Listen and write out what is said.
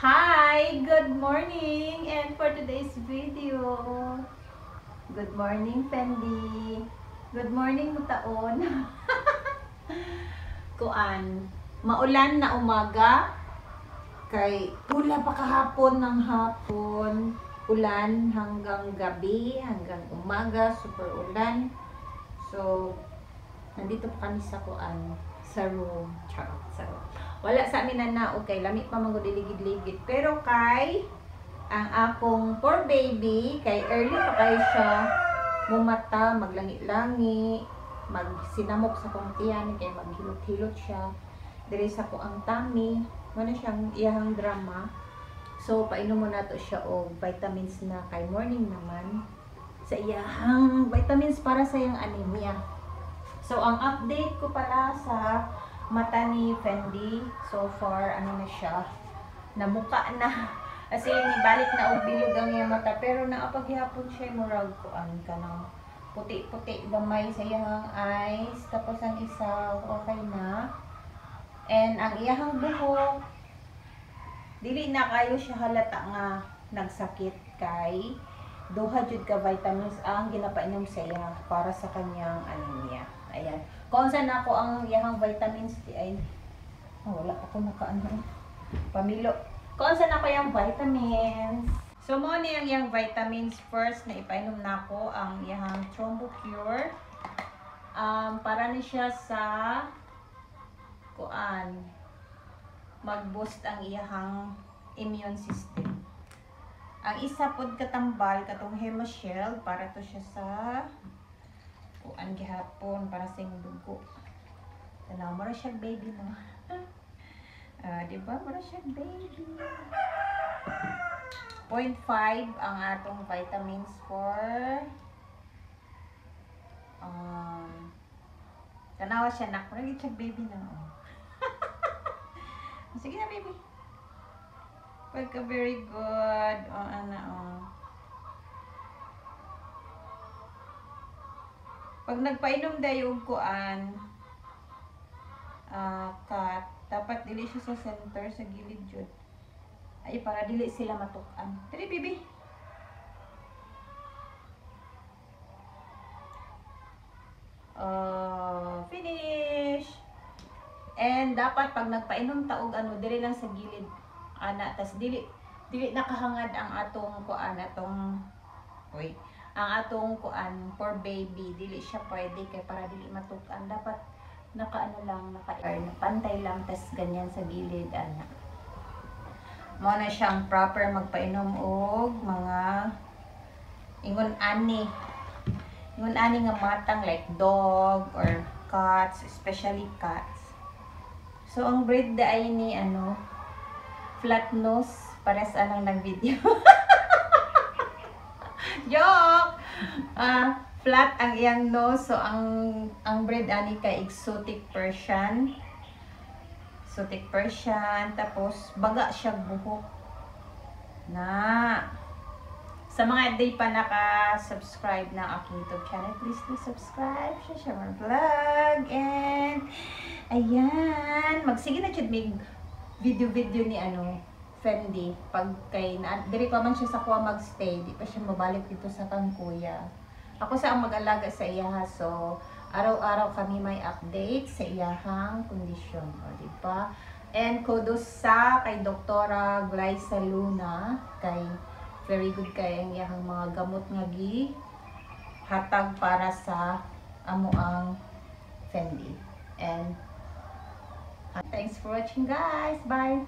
Hi! Good morning! And for today's video, good morning, Fendi. Good morning, Mutaon. Kuan, maulan na umaga. Kay pula pa kahapon ng hapon. Ulan hanggang gabi, hanggang umaga, super ulan. So, nandito pa kami sa kuan, sa room. Charot, sa room. Wala sa amin na okay, lamig pa mga diligid-ligid. Pero kay, ang akong poor baby, kay early pa kayo siya, mumata, maglangi-langi, magsinamok sa kumtiyan, kay maghilot-hilot siya. Diri sa ko ang tummy, ano siyang iyahang drama. So, painom mo na to siya o vitamins na kay morning naman. Sa iyahang vitamins para sa iyang anemia. So, ang update ko pala sa mata ni Fendi, so far, ano na siya, namuka na. Kasi nibalik na og bilog ang iyang mata, pero naapaghihapon siya murag kuan ka ng puti-puti gamay sa iyang eyes, tapos ang isa okay na. And ang iyang buhok, dili na kayo siya halata nga nagsakit kay duha jud ka vitamins ang ginapainom sa iya para sa kanyang anemia. Ayan. Kung saan ako ang iyang vitamins, ay, wala ako nakaano. Pamilo. Kung saan ako yung vitamins. So, mo ni ang iyang vitamins first na ipainom na ako ang iyang Thrombocure. Para ni siya sa kuan mag-boost ang iyang immune system. Ang isa pod katambal katong Hemosheld para to siya sa kuan gihapon para sa dugo. Tanaw mo ra siya baby no. Di ba? Mura siya baby. 0.5 ang atong vitamins for tanawa siya nak. Mura siya baby na. Sige na baby. Pagka very good. Pag nagpainom dayo og kuan cut, dapat dili siya sa center, sa gilid jud. Ay para dili sila matuk-an. Dili baby. Finish. And dapat pag nagpainom ta og ano, dili lang sa gilid ana, tas dili nakahangad ang atong kuan ang atong kuan for baby, dili siya pwede kay para dili matukan, dapat nakaano lang, pantay lang, tas ganyan sa gilid ana. Mo na siyang proper magpainom og mga ingon ani nga matang like dog or cats, especially cats. So ang breed ay ni flat nose, pares anang nag-video. Joke! Flat ang iyang nose. So, ang breed ani kay exotic Persian. Exotic Persian. Tapos, baga siya buhok. Na. Sa mga day pa naka-subscribe ng aking YouTube channel, please do subscribe. Share my vlog. And, ayan. Magsige na siya may video-video ni Fendi, pag kay diri pa man siya sa kuha magstay, di pa siya mabalik dito sa kang kuya. Ako sa ang mag-alaga sa iya, so araw-araw kami may update sa iyahang kondisyon, o di ba? And kudos sa kay Doktora Glyza Luna, kay very good kay ang iyahang mga gamot nga gi hatag para sa amo ang Fendi. And thanks for watching guys. Bye.